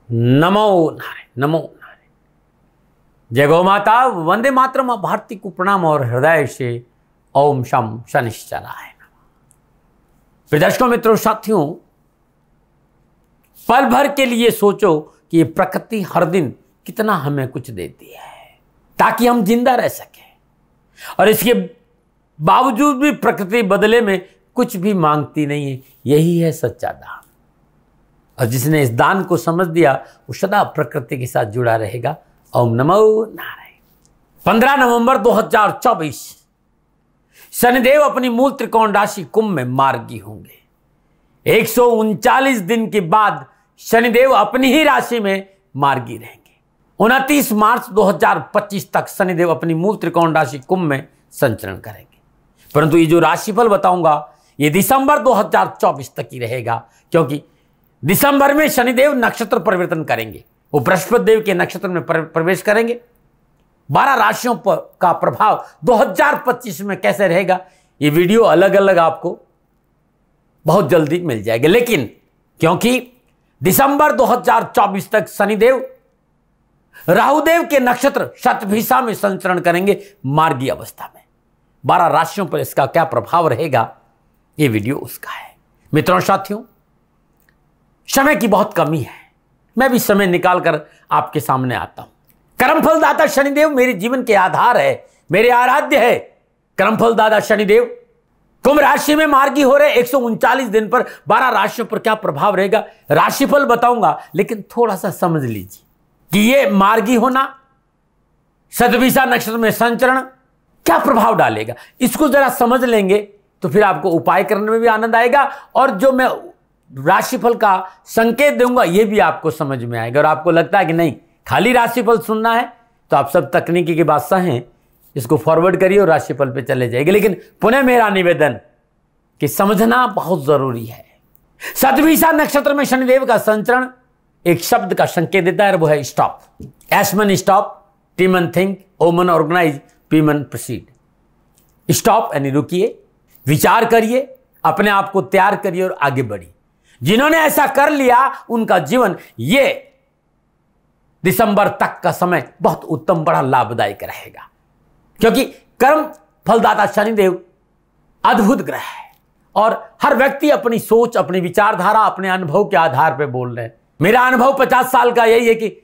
नमो नारायण, नमो नारायण। जय गौ माता, वंदे मातरम, भारती को प्रणाम और हृदय से ओम शम शनिश्चराय नमः। प्रिय दर्शकों, मित्रों, साथियों, पल भर के लिए सोचो कि ये प्रकृति हर दिन कितना हमें कुछ देती है ताकि हम जिंदा रह सकें, और इसके बावजूद भी प्रकृति बदले में कुछ भी मांगती नहीं है। यही है सच्चा दान, और जिसने इस दान को समझ दिया वो सदा प्रकृति के साथ जुड़ा रहेगा। ओम नमो नारायण। 15 नवंबर 2024 शनिदेव अपनी मूल त्रिकोण राशि कुंभ में मार्गी होंगे। 139 दिन के बाद शनिदेव अपनी ही राशि में मार्गी रहेंगे। 29 मार्च 2025 तक शनिदेव अपनी मूल त्रिकोण राशि कुंभ में संचरण करेंगे। परंतु ये जो राशिफल बताऊंगा ये दिसंबर 2024 तक ही रहेगा, क्योंकि दिसंबर में शनिदेव नक्षत्र परिवर्तन करेंगे। वो बृहस्पति देव के नक्षत्र में प्रवेश करेंगे। 12 राशियों पर का प्रभाव 2025 में कैसे रहेगा, ये वीडियो अलग अलग आपको बहुत जल्दी मिल जाएगा। लेकिन क्योंकि दिसंबर 2024 तक शनिदेव राहुदेव के नक्षत्र शतभिषा में संचरण करेंगे मार्गी अवस्था में। 12 राशियों पर इसका क्या प्रभाव रहेगा, ये वीडियो उसका है। मित्रों, साथियों, समय की बहुत कमी है, मैं भी समय निकालकर आपके सामने आता हूं। कर्मफल दाता शनिदेव मेरे जीवन के आधार है, मेरे आराध्य है। कर्मफल दाता शनिदेव कुंभ राशि में मार्गी हो रहे 139 दिन पर 12 राशियों पर क्या प्रभाव रहेगा, राशिफल बताऊंगा। लेकिन थोड़ा सा समझ लीजिए कि ये मार्गी होना, शतभिषा नक्षत्र में संचरण क्या प्रभाव डालेगा। इसको जरा समझ लेंगे तो फिर आपको उपाय करने में भी आनंद आएगा, और जो मैं राशिफल का संकेत दूंगा ये भी आपको समझ में आएगा। और आपको लगता है कि नहीं, खाली राशिफल सुनना है, तो आप सब तकनीकी के बादशाह हैं, इसको फॉरवर्ड करिए और राशिफल पे चले जाएंगे। लेकिन पुनः मेरा निवेदन कि समझना बहुत जरूरी है। शतभिषा नक्षत्र में शनिदेव का संचरण एक शब्द का संकेत देता है, वो है स्टॉप। एसमन स्टॉप, टीमन थिंक, ओमन ऑर्गेनाइज, पीमन प्रोसीड। स्टॉप यानी रुकिए, विचार करिए, अपने आप को तैयार करिए और आगे बढ़िए। जिन्होंने ऐसा कर लिया उनका जीवन ये दिसंबर तक का समय बहुत उत्तम, बड़ा लाभदायक रहेगा, क्योंकि कर्म फलदाता शनिदेव अद्भुत ग्रह है और हर व्यक्ति अपनी सोच, अपनी विचारधारा, अपने अनुभव के आधार पर बोल रहे हैं। मेरा अनुभव 50 साल का यही है कि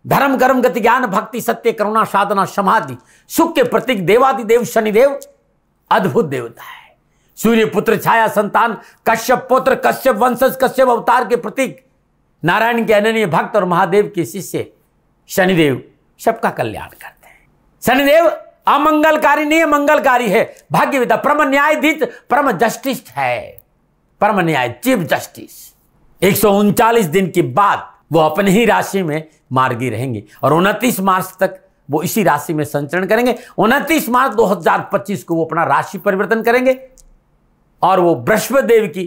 धर्म कर्म गति ज्ञान भक्ति सत्य करुणा साधना समाधि सुख के प्रतीक देवादिदेव शनिदेव अद्भुत देवता है। सूर्य पुत्र छाया संतान, कश्यप पुत्र, कश्यप वंशज, कश्यप अवतार के प्रतीक, नारायण के अनन्य भक्त और महादेव के शिष्य शनिदेव सबका कल्याण करते हैं। शनिदेव अमंगलकारी नहीं, मंगलकारी है, भाग्यविदा, परम न्यायाधीश, परम जस्टिस है, परम न्याय, चीफ जस्टिस। 139 दिन के बाद वो अपनी ही राशि में मार्गी रहेंगे और 29 मार्च तक वो इसी राशि में संचरण करेंगे। 29 मार्च 2025 को वो अपना राशि परिवर्तन करेंगे और वो बृहस्पति देव की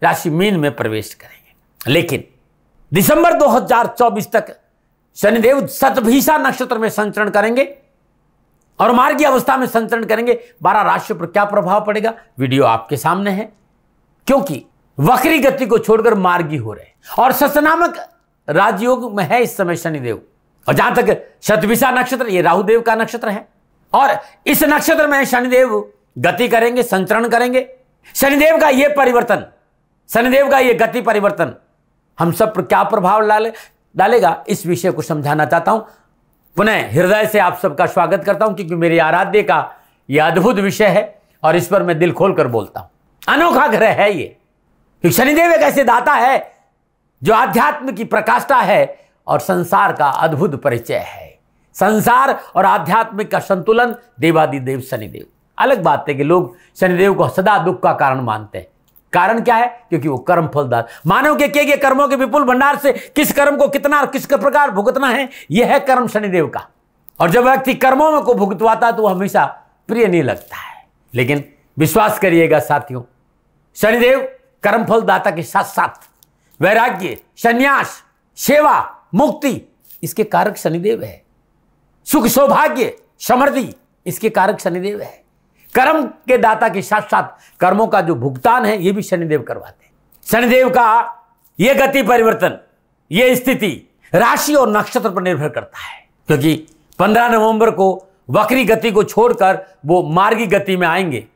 राशि मीन में प्रवेश करेंगे। लेकिन दिसंबर 2024 तक शनिदेव शतभिषा नक्षत्र में संचरण करेंगे और मार्गी अवस्था में संचरण करेंगे। 12 राशियों पर क्या प्रभाव पड़ेगा, वीडियो आपके सामने है, क्योंकि वक्री गति को छोड़कर मार्गी हो रहे और ससनामक राजयोग में है इस समय शनिदेव। और जहां तक शतभिषा नक्षत्र, ये राहुदेव का नक्षत्र है और इस नक्षत्र में शनिदेव गति करेंगे, संचरण करेंगे। शनिदेव का ये परिवर्तन, शनिदेव का ये गति परिवर्तन हम सब पर क्या प्रभाव डालेगा, इस विषय को समझाना चाहता हूं। पुनः हृदय से आप सबका स्वागत करता हूं, क्योंकि मेरे आराध्य का यह अद्भुत विषय है और इस पर मैं दिल खोलकर बोलता हूं। अनोखा ग्रह है ये, क्योंकि शनिदेव एक ऐसे दाता है जो आध्यात्म की प्रकाष्ठा है और संसार का अद्भुत परिचय है। संसार और आध्यात्मिक का संतुलन देवादिदेव शनिदेव। अलग बात है कि लोग शनिदेव को सदा दुख का कारण मानते हैं। कारण क्या है, क्योंकि वो कर्म फलदाता, मानव के किए गए कर्मों के विपुल भंडार से किस कर्म को कितना और किस प्रकार भुगतना है, यह है कर्म शनिदेव का। और जब व्यक्ति कर्मों में को भुगतवाता तो वो हमेशा प्रिय नहीं लगता है। लेकिन विश्वास करिएगा साथियों, शनिदेव कर्म फलदाता के साथ साथ वैराग्य, संन्यास, सेवा, मुक्ति, इसके कारक शनिदेव है। सुख सौभाग्य समृद्धि, इसके कारक शनिदेव है। कर्म के दाता के साथ साथ कर्मों का जो भुगतान है ये भी शनिदेव करवाते हैं। शनिदेव का यह गति परिवर्तन यह स्थिति राशि और नक्षत्र पर निर्भर करता है, क्योंकि 15 नवंबर को वक्री गति को छोड़कर वो मार्गी गति में आएंगे।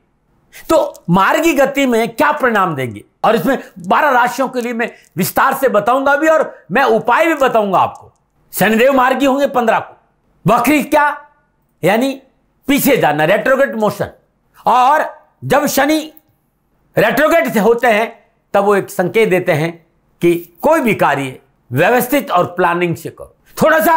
तो मार्गी गति में क्या परिणाम देंगे, और इसमें 12 राशियों के लिए मैं विस्तार से बताऊंगा भी, और मैं उपाय भी बताऊंगा आपको। शनिदेव मार्गी होंगे 15 को। वक्री क्या, यानी पीछे जाना, रेट्रोग्रेड मोशन। और जब शनि रेट्रोग्रेड से होते हैं तब वो एक संकेत देते हैं कि कोई भी कार्य व्यवस्थित और प्लानिंग से करो, थोड़ा सा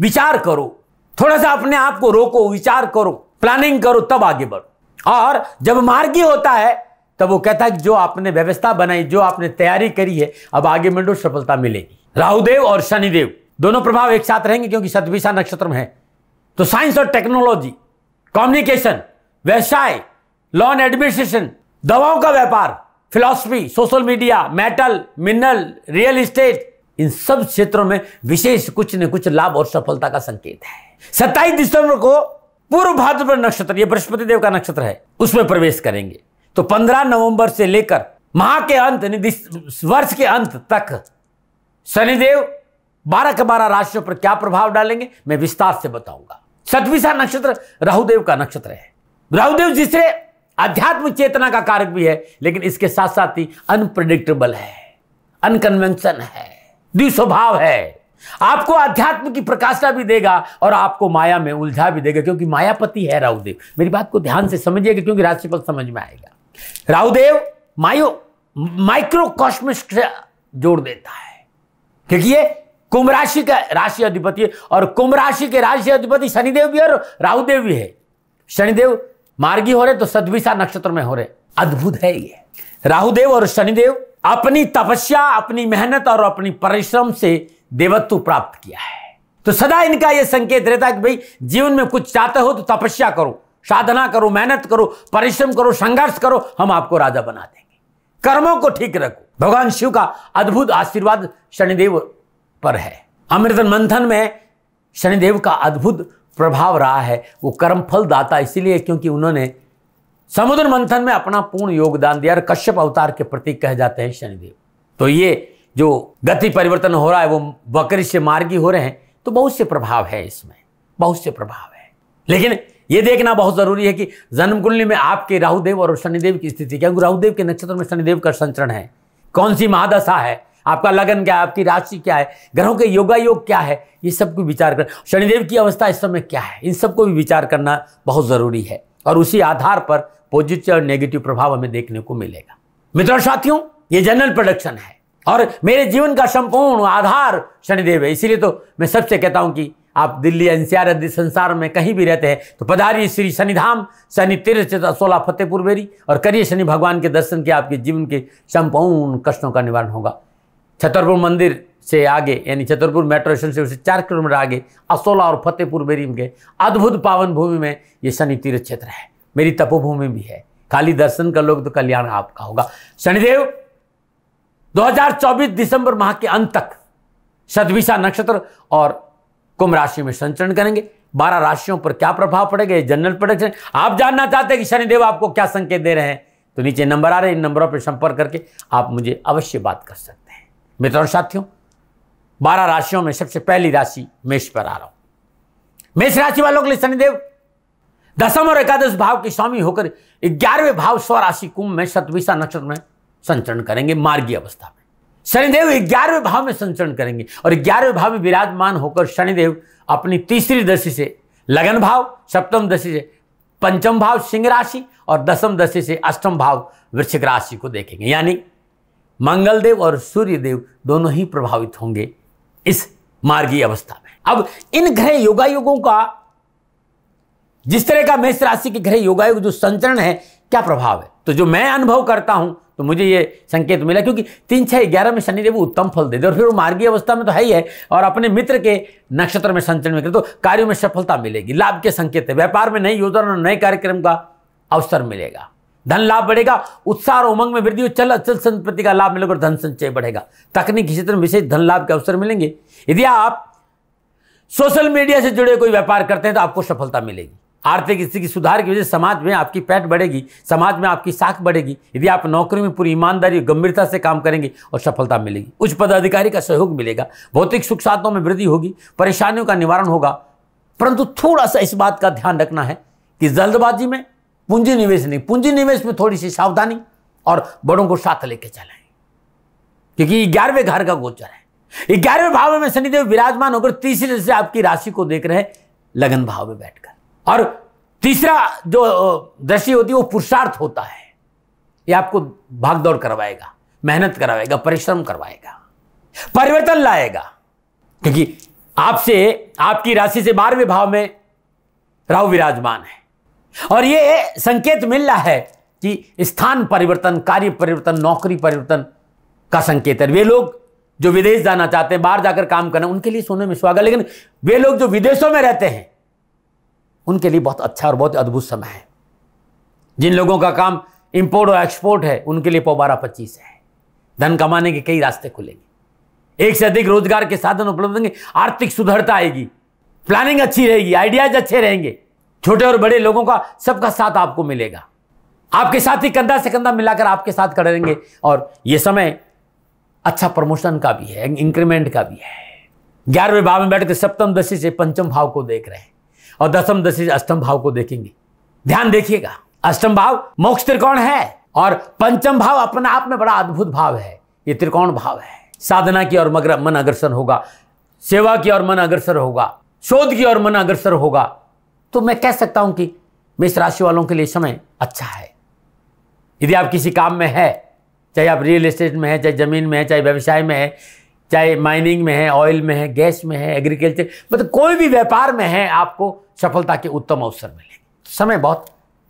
विचार करो, थोड़ा सा अपने आप को रोको, विचार करो, प्लानिंग करो, तब आगे बढ़ो। और जब मार्गी होता है तब वो कहता है कि जो आपने व्यवस्था बनाई, जो आपने तैयारी करी है, अब आगे बढ़ो, सफलता मिलेगी। राहुदेव और शनिदेव दोनों प्रभाव एक साथ रहेंगे, क्योंकि शतभिषा नक्षत्र में है। तो साइंस और टेक्नोलॉजी, कम्युनिकेशन, व्यवसाय, लॉ एंड एडमिनिस्ट्रेशन, दवाओं का व्यापार, philosophy, social media, metal, mineral, real estate, इन सब क्षेत्रों में विशेष कुछ न कुछ लाभ और सफलता का संकेत है। 27 दिसंबर को पूर्व भाद्रपद नक्षत्र, यह बृहस्पति देव का नक्षत्र है, उसमें प्रवेश करेंगे। तो 15 नवंबर से लेकर माह के अंत, वर्ष के अंत तक शनिदेव 12 के 12 राशियों पर क्या प्रभाव डालेंगे मैं विस्तार से बताऊंगा। शतभिषा नक्षत्र राहुदेव का नक्षत्र है। राहुदेव जिससे आध्यात्मिक चेतना का कारक भी है, लेकिन इसके साथ साथ ही अनप्रेडिक्टेबल है, अनकन्वेंशन है, द्विस्वभाव है। आपको अध्यात्म की प्रकाशा भी देगा और आपको माया में उलझा भी देगा, क्योंकि मायापति है राहुदेव। मेरी बात को ध्यान से समझिएगा, क्योंकि राशिफल समझ में आएगा। राहुदेव माइक्रोकॉस्मिक से जोड़ देता है, क्योंकि ये कुंभ राशि का राशि अधिपति है, और कुंभ राशि के राशि अधिपति शनिदेव भी है और राहुदेव भी है। शनिदेव मार्गी हो रहे तो शतभिषा नक्षत्र में हो रहे, अद्भुत है ये। राहुदेव और शनिदेव अपनी तपस्या, अपनी मेहनत और अपनी परिश्रम से देवत्व प्राप्त किया है। तो सदा इनका यह संकेत रहता है कि भाई जीवन में कुछ चाहते हो तो तपस्या करो, साधना करो, मेहनत करो, परिश्रम करो, संघर्ष करो, हम आपको राजा बना देंगे। कर्मों को ठीक रखो। भगवान शिव का अद्भुत आशीर्वाद शनिदेव पर है। अमृत मंथन में शनिदेव का अद्भुत प्रभाव रहा है। वो कर्म फल दाता इसलिए क्योंकि उन्होंने समुद्र मंथन में अपना पूर्ण योगदान दिया, और कश्यप अवतार के प्रतीक कहे जाते हैं शनिदेव। तो ये जो गति परिवर्तन हो रहा है, वो वक्री से मार्गी हो रहे हैं, तो बहुत से प्रभाव है इसमें, बहुत से प्रभाव है। लेकिन ये देखना बहुत जरूरी है कि जन्म कुंडली में आपके राहुदेव और शनिदेव की स्थिति क्या है। राहुदेव के नक्षत्र में शनिदेव का संचरण है, कौन सी महादशा है, आपका लगन क्या है, आपकी राशि क्या है, ग्रहों के योगायोग क्या है, ये सब को विचार कर, शनिदेव की अवस्था इस समय क्या है, इन सबको भी विचार करना बहुत जरूरी है। और उसी आधार पर पॉजिटिव और नेगेटिव प्रभाव हमें देखने को मिलेगा। मित्रों साथियों, ये जनरल प्रेडिक्शन है और मेरे जीवन का संपूर्ण आधार शनिदेव है। इसीलिए तो मैं सबसे कहता हूं कि आप दिल्ली, एनसीआर आदि संसार में कहीं भी रहते हैं तो पधारिए श्री शनिधाम, शनि तीर्थ 16 फतेहपुर बेरी, और करिए शनि भगवान के दर्शन के, आपके जीवन के संपूर्ण कष्टों का निवारण होगा। छतरपुर मंदिर से आगे, यानी छतरपुर मेट्रो स्टेशन से उसे 4 किलोमीटर आगे असोला और फतेहपुर बेरी के अद्भुत पावन भूमि में ये शनि तीर्थ क्षेत्र है। मेरी तपोभूमि भी है। खाली दर्शन कर लोगे तो कल्याण आपका होगा। शनिदेव 2024 दिसंबर माह के अंत तक शतभिषा नक्षत्र और कुंभ राशि में संचरण करेंगे। 12 राशियों पर क्या प्रभाव पड़ेगा, जनरल प्रेडिक्शन। आप जानना चाहते हैं कि शनिदेव आपको क्या संकेत दे रहे हैं, तो नीचे नंबर आ रहे हैं, इन नंबरों पर संपर्क करके आप मुझे अवश्य बात कर सकते हैं। मित्रों साथियों, 12 राशियों में सबसे पहली राशि मेष पर आ रहा हूं। मेष राशि वालों के लिए शनिदेव दशम और एकादश भाव के स्वामी होकर 11वें भाव स्वराशि कुंभ में शतभिषा नक्षत्र में संचरण करेंगे। मार्गी अवस्था में शनिदेव 11वें भाव में संचरण करेंगे, और 11वें भाव में विराजमान होकर शनिदेव अपनी तीसरी दृष्टि से लगन भाव, सप्तम दृष्टि से पंचम भाव सिंह राशि और दसम दृष्टि से अष्टम भाव वृश्चिक राशि को देखेंगे। यानी मंगलदेव और सूर्यदेव दोनों ही प्रभावित होंगे इस मार्गी अवस्था में। अब इन ग्रह योगायोगों का, जिस तरह का मेष राशि के ग्रह योगायोग जो संचरण है, क्या प्रभाव है, तो जो मैं अनुभव करता हूं तो मुझे ये संकेत मिला, क्योंकि 3, 6, 11 में शनिदेव उत्तम फल देते और फिर वो मार्गी अवस्था में तो है ही है, और अपने मित्र के नक्षत्र में संचरण में करे तो कार्यों में सफलता मिलेगी, लाभ के संकेत है। व्यापार में नई योजना और नए कार्यक्रम का अवसर मिलेगा, धन लाभ बढ़ेगा, उत्साह और उमंग में वृद्धि हो, चल अचल संपत्ति का लाभ मिलेगा और धन संचय बढ़ेगा। तकनीकी क्षेत्र में विशेष धन लाभ के अवसर मिलेंगे। यदि आप सोशल मीडिया से जुड़े कोई व्यापार करते हैं तो आपको सफलता मिलेगी। आर्थिक स्थिति की सुधार की वजह से समाज में आपकी पैठ बढ़ेगी, समाज में आपकी साख बढ़ेगी। यदि आप नौकरी में पूरी ईमानदारी गंभीरता से काम करेंगे और सफलता मिलेगी। उच्च पदाधिकारी का सहयोग मिलेगा, भौतिक सुख साधनों में वृद्धि होगी, परेशानियों का निवारण होगा। परंतु थोड़ा सा इस बात का ध्यान रखना है कि जल्दबाजी में पूंजी निवेश नहीं, पूंजी निवेश में थोड़ी सी सावधानी और बड़ों को साथ लेके चलें, क्योंकि 11वें घर का गोचर है। 11वें भाव में शनिदेव विराजमान होकर तीसरी दृष्टि से आपकी राशि को देख रहे हैं लगन भाव में बैठकर। और तीसरा जो दृष्टि होती है वो पुरुषार्थ होता है। ये आपको भागदौड़ करवाएगा, मेहनत करवाएगा, परिश्रम करवाएगा, परिवर्तन लाएगा, क्योंकि आपसे आपकी राशि से 12वें भाव में राहु विराजमान है। और ये संकेत मिल रहा है कि स्थान परिवर्तन, कार्य परिवर्तन, नौकरी परिवर्तन का संकेत है। वे लोग जो विदेश जाना चाहते हैं, बाहर जाकर काम करना, उनके लिए सोने में सुहागा। लेकिन वे लोग जो विदेशों में रहते हैं उनके लिए बहुत अच्छा और बहुत अद्भुत समय है। जिन लोगों का काम इंपोर्ट और एक्सपोर्ट है उनके लिए पौबारा 25 है। धन कमाने के कई रास्ते खुलेंगे, एक से अधिक रोजगार के साधन उपलब्ध होंगे, आर्थिक सुदृढ़ता आएगी, प्लानिंग अच्छी रहेगी, आइडियाज अच्छे रहेंगे। छोटे और बड़े लोगों का सबका साथ आपको मिलेगा, आपके साथ ही कंधा से कंधा मिलाकर आपके साथ खड़े रहेंगे। और यह समय अच्छा प्रमोशन का भी है, इंक्रीमेंट का भी है। 11वें भाव में बैठकर सप्तम दशा से पंचम भाव को देख रहे हैं और दसम दशा से अष्टम भाव को देखेंगे। ध्यान देखिएगा, अष्टम भाव मोक्ष त्रिकोण है और पंचम भाव अपने आप में बड़ा अद्भुत भाव है। ये त्रिकोण भाव है। साधना की ओर मन अग्रसर होगा, सेवा की ओर मन अग्रसर होगा, शोध की ओर मन अग्रसर होगा। तो मैं कह सकता हूं कि मेष राशि वालों के लिए समय अच्छा है। यदि आप किसी काम में है, चाहे आप रियल एस्टेट में है, चाहे जमीन में है, चाहे व्यवसाय में है, चाहे माइनिंग में है, ऑयल में है, गैस में है, एग्रीकल्चर, मतलब कोई भी व्यापार में है, आपको सफलता के उत्तम अवसर मिलेंगे। समय बहुत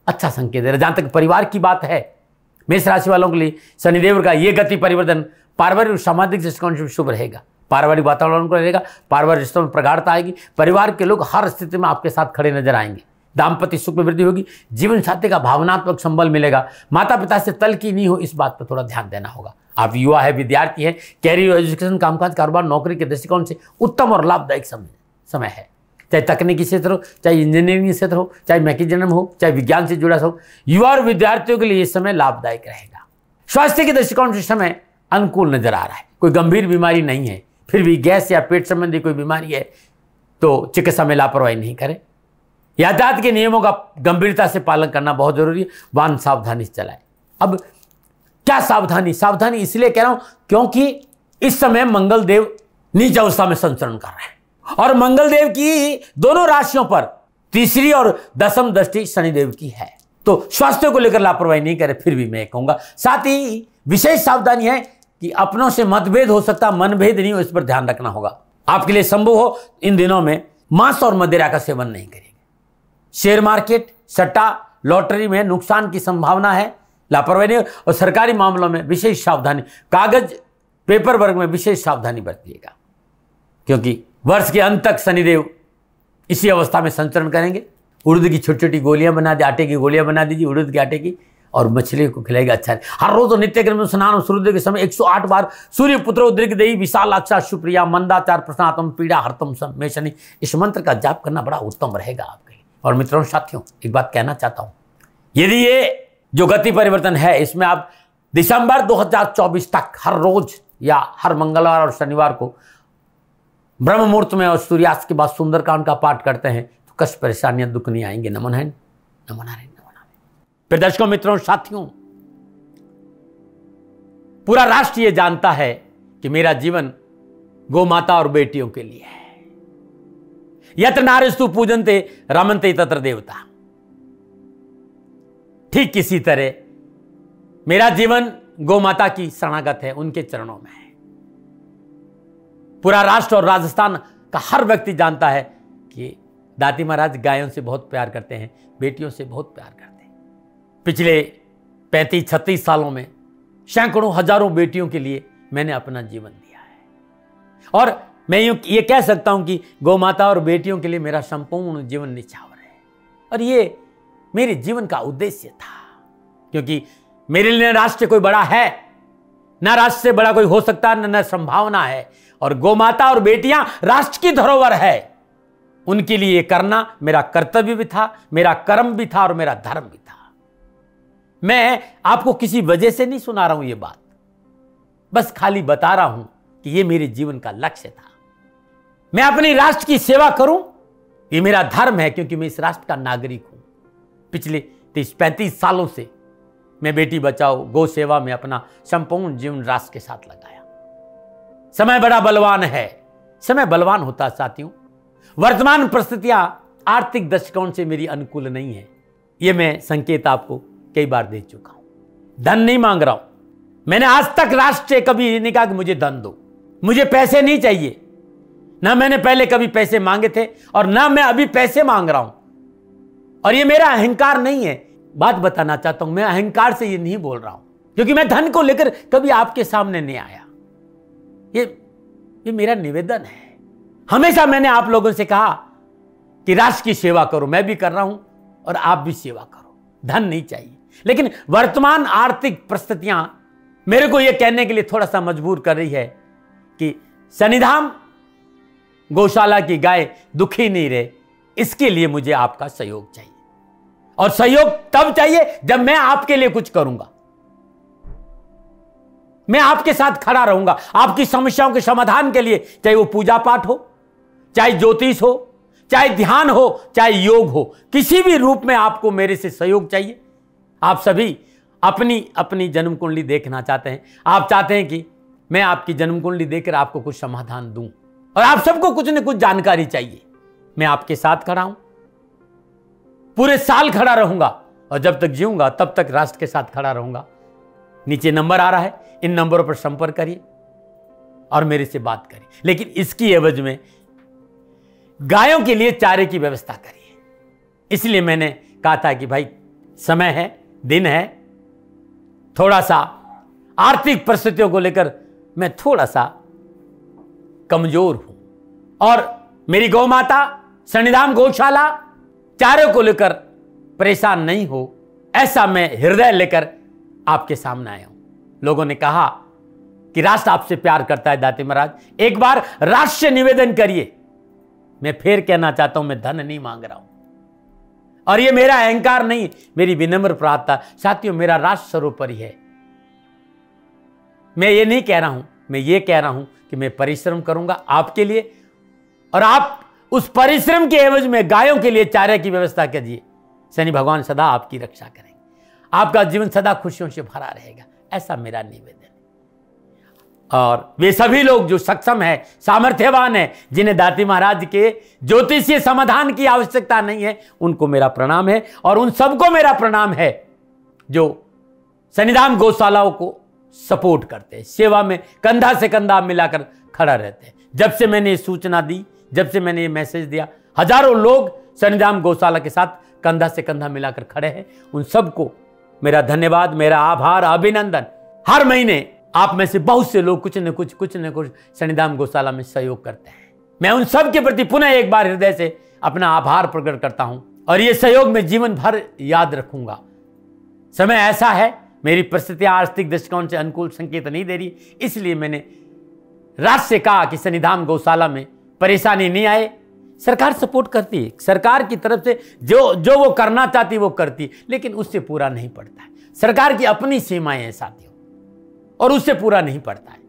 अच्छा संकेत है। जहां तक परिवार की बात है, मेष राशि वालों के लिए शनिदेव का ये गति परिवर्तन पारिवारिक और सामाजिक दृष्टिकोण से शुभ रहेगा। पारिवारिक वातावरण को रहेगा, पारिवारिक रिश्तों में प्रगाढ़ता आएगी, परिवार के लोग हर स्थिति में आपके साथ खड़े नजर आएंगे, दाम्पत्य सुख में वृद्धि होगी, जीवन साथी का भावनात्मक संबल मिलेगा। माता पिता से तल्खी नहीं हो, इस बात पर थोड़ा ध्यान देना होगा। आप युवा है, विद्यार्थी है, कैरियर, एजुकेशन, कामकाज, कारोबार, नौकरी के दृष्टिकोण से उत्तम और लाभदायक समय है। चाहे तकनीकी क्षेत्र हो, चाहे इंजीनियरिंग क्षेत्र हो, चाहे मैकेनिज्म हो, चाहे विज्ञान से जुड़ा हो, युवा और विद्यार्थियों के लिए यह समय लाभदायक रहेगा। स्वास्थ्य के दृष्टिकोण से समय अनुकूल नजर आ रहा है। कोई गंभीर बीमारी नहीं है, फिर भी गैस या पेट संबंधी कोई बीमारी है तो चिकित्सा में लापरवाही नहीं करें। यातायात के नियमों का गंभीरता से पालन करना बहुत जरूरी है। वाहन सावधानी से चलाएं। अब क्या सावधानी? सावधानी इसलिए कह रहा हूं क्योंकि इस समय मंगल देव नीच अवस्था में संचरण कर रहे हैं और मंगल देव की दोनों राशियों पर तीसरी और दसम दृष्टि शनिदेव की है। तो स्वास्थ्य को लेकर लापरवाही नहीं करें। फिर भी मैं कहूंगा, साथ ही विशेष सावधानी है कि अपनों से मतभेद हो सकता, मनभेद नहीं हो, इस पर ध्यान रखना होगा। आपके लिए संभव हो इन दिनों में मांस और मदिरा का सेवन नहीं करेंगे। शेयर मार्केट, सट्टा, लॉटरी में नुकसान की संभावना है, लापरवाही नहीं। और सरकारी मामलों में विशेष सावधानी, कागज पेपर वर्क में विशेष सावधानी बरतिएगा, क्योंकि वर्ष के अंत तक शनिदेव इसी अवस्था में संचरण करेंगे। उड़द की छोटी छोटी गोलियां बना दी, आटे की गोलियां बना दीजिए उड़द के आटे की, और मछली को खिलाएगा। अच्छा है। हर रोज नित्य क्रम में स्नान और सूर्योदय के समय 108 बार सूर्य पुत्रो दीर्घदेही विशाल अक्षा सुप्रिया मंदाचार प्रश्नात्म पीड़ा हरतम में शनि, इस मंत्र का जाप करना बड़ा उत्तम रहेगा आपके लिए। और मित्रों साथियों, एक बात कहना चाहता हूं, यदि ये जो गति परिवर्तन है इसमें आप दिसंबर 2024 तक हर रोज या हर मंगलवार और शनिवार को ब्रह्म मुहूर्त में और सूर्यास्त के बाद सुंदरकांड का पाठ करते हैं तो कष्ट परेशानियां दुख नहीं आएंगे। नमन है, नमन है। फिर दर्शकों, मित्रों, साथियों, पूरा राष्ट्र ये जानता है कि मेरा जीवन गौ माता और बेटियों के लिए है। यत्र नारीस्तु पूजन्ते रमन्ते तत्र देवता। ठीक किसी तरह मेरा जीवन गौ माता की शरणागत है, उनके चरणों में है। पूरा राष्ट्र और राजस्थान का हर व्यक्ति जानता है कि दाती महाराज गायों से बहुत प्यार करते हैं, बेटियों से बहुत प्यार करते हैं। पिछले 35-36 सालों में सैकड़ों हजारों बेटियों के लिए मैंने अपना जीवन दिया है और मैं ये कह सकता हूं कि गौ माता और बेटियों के लिए मेरा संपूर्ण जीवन निछावर है। और ये मेरे जीवन का उद्देश्य था, क्योंकि मेरे लिए राष्ट्र कोई बड़ा है, ना राष्ट्र से बड़ा कोई हो सकता, न संभावना है। और गौ माता और बेटियां राष्ट्र की धरोहर है। उनके लिए करना मेरा कर्तव्य भी था, मेरा कर्म भी था और मेरा धर्म भी था। मैं आपको किसी वजह से नहीं सुना रहा हूं ये बात, बस खाली बता रहा हूं कि ये मेरे जीवन का लक्ष्य था। मैं अपने राष्ट्र की सेवा करूं, ये मेरा धर्म है, क्योंकि मैं इस राष्ट्र का नागरिक हूं। पिछले 30-35 सालों से मैं बेटी बचाओ, गौ सेवा में अपना संपूर्ण जीवन राष्ट्र के साथ लगाया। समय बड़ा बलवान है, समय बलवान होता है साथियों। वर्तमान परिस्थितियां आर्थिक दृष्टिकोण से मेरी अनुकूल नहीं है, यह मैं संकेत आपको कई बार दे चुका हूं। धन नहीं मांग रहा हूं, मैंने आज तक राष्ट्र से कभी ये नहीं कहा कि मुझे धन दो, मुझे पैसे नहीं चाहिए। ना मैंने पहले कभी पैसे मांगे थे और ना मैं अभी पैसे मांग रहा हूं, और ये मेरा अहंकार नहीं है। बात बताना चाहता हूं, मैं अहंकार से ये नहीं बोल रहा हूं, क्योंकि मैं धन को लेकर कभी आपके सामने नहीं आया। ये मेरा निवेदन है। हमेशा मैंने आप लोगों से कहा कि राष्ट्र की सेवा करो, मैं भी कर रहा हूं और आप भी सेवा करो। धन नहीं चाहिए, लेकिन वर्तमान आर्थिक परिस्थितियां मेरे को यह कहने के लिए थोड़ा सा मजबूर कर रही है कि शनिधाम गौशाला की गाय दुखी नहीं रहे, इसके लिए मुझे आपका सहयोग चाहिए। और सहयोग तब चाहिए जब मैं आपके लिए कुछ करूंगा, मैं आपके साथ खड़ा रहूंगा आपकी समस्याओं के समाधान के लिए, चाहे वो पूजा पाठ हो, चाहे ज्योतिष हो, चाहे ध्यान हो, चाहे योग हो, किसी भी रूप में आपको मेरे से सहयोग चाहिए। आप सभी अपनी अपनी जन्म कुंडली देखना चाहते हैं, आप चाहते हैं कि मैं आपकी जन्म कुंडली देखकर आपको कुछ समाधान दूं, और आप सबको कुछ न कुछ जानकारी चाहिए। मैं आपके साथ खड़ा हूं, पूरे साल खड़ा रहूंगा, और जब तक जीऊंगा तब तक राष्ट्र के साथ खड़ा रहूंगा। नीचे नंबर आ रहा है, इन नंबरों पर संपर्क करिए और मेरे से बात करिए, लेकिन इसकी एवज में गायों के लिए चारे की व्यवस्था करिए। इसलिए मैंने कहा था कि भाई समय है, दिन है, थोड़ा सा आर्थिक परिस्थितियों को लेकर मैं थोड़ा सा कमजोर हूं, और मेरी गौ माता शनिधाम गौशाला चारे को लेकर परेशान नहीं हो, ऐसा मैं हृदय लेकर आपके सामने आया हूं। लोगों ने कहा कि राष्ट्र आपसे प्यार करता है दाती महाराज, एक बार राष्ट्र से निवेदन करिए। मैं फिर कहना चाहता हूं, मैं धन नहीं मांग रहा हूं, और ये मेरा अहंकार नहीं, मेरी विनम्र प्रार्थना। साथियों, मेरा राष्ट्र सर्वोपरि है। मैं ये नहीं कह रहा हूं, मैं ये कह रहा हूं कि मैं परिश्रम करूंगा आपके लिए, और आप उस परिश्रम के एवज में गायों के लिए चारे की व्यवस्था कीजिए। शनि भगवान सदा आपकी रक्षा करेंगे, आपका जीवन सदा खुशियों से भरा रहेगा, ऐसा मेरा निवेदन है। और वे सभी लोग जो सक्षम है, सामर्थ्यवान है, जिन्हें दाती महाराज के ज्योतिषीय समाधान की आवश्यकता नहीं है, उनको मेरा प्रणाम है। और उन सबको मेरा प्रणाम है जो शनिधाम गौशालाओं को सपोर्ट करते हैं, सेवा में कंधा से कंधा मिलाकर खड़ा रहते हैं। जब से मैंने ये सूचना दी, जब से मैंने ये मैसेज दिया, हजारों लोग शनिधाम गौशाला के साथ कंधा से कंधा मिलाकर खड़े हैं। उन सबको मेरा धन्यवाद, मेरा आभार, अभिनंदन। हर महीने आप में से बहुत से लोग कुछ न कुछ शनिधाम गौशाला में सहयोग करते हैं। मैं उन सब के प्रति पुनः एक बार हृदय से अपना आभार प्रकट करता हूं, और ये सहयोग मैं जीवन भर याद रखूंगा। समय ऐसा है, मेरी परिस्थितियां आर्थिक दृष्टिकोण से अनुकूल संकेत नहीं दे रही, इसलिए मैंने राष्ट्र से कहा कि शनिधाम गौशाला में परेशानी नहीं आए। सरकार सपोर्ट करती है, सरकार की तरफ से जो वो करना चाहती है वो करती है, लेकिन उससे पूरा नहीं पड़ता है। सरकार की अपनी सीमाएं हैं साथियों, और उससे पूरा नहीं पड़ता है,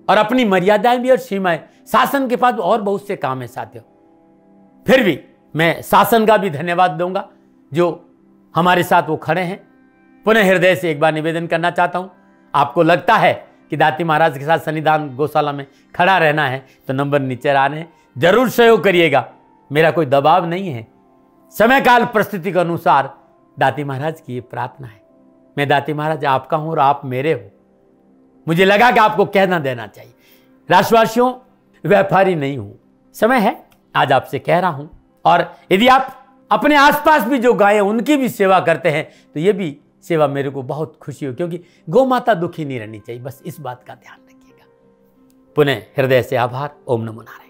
और अपनी मर्यादाएं भी और सीमाएं। शासन के पास और बहुत से काम है साथियों। फिर भी मैं शासन का भी धन्यवाद दूंगा जो हमारे साथ वो खड़े हैं। पुनः हृदय से एक बार निवेदन करना चाहता हूं, आपको लगता है कि दाती महाराज के साथ शनिधाम गौशाला में खड़ा रहना है तो नंबर नीचे आ रहे हैं, जरूर सहयोग करिएगा। मेरा कोई दबाव नहीं है, समय काल परिस्थिति के अनुसार दाती महाराज की ये प्रार्थना है। मैं दाती महाराज आपका हूं और आप मेरे हो, मुझे लगा कि आपको कहना देना चाहिए। राष्ट्रवासियों, व्यापारी नहीं हूं, समय है आज आपसे कह रहा हूं। और यदि आप अपने आसपास भी जो गायें उनकी भी सेवा करते हैं तो ये भी सेवा मेरे को बहुत खुशी हो, क्योंकि गौ माता दुखी नहीं रहनी चाहिए, बस इस बात का ध्यान रखिएगा। पुनः हृदय से आभार। ओम नमो नारायण।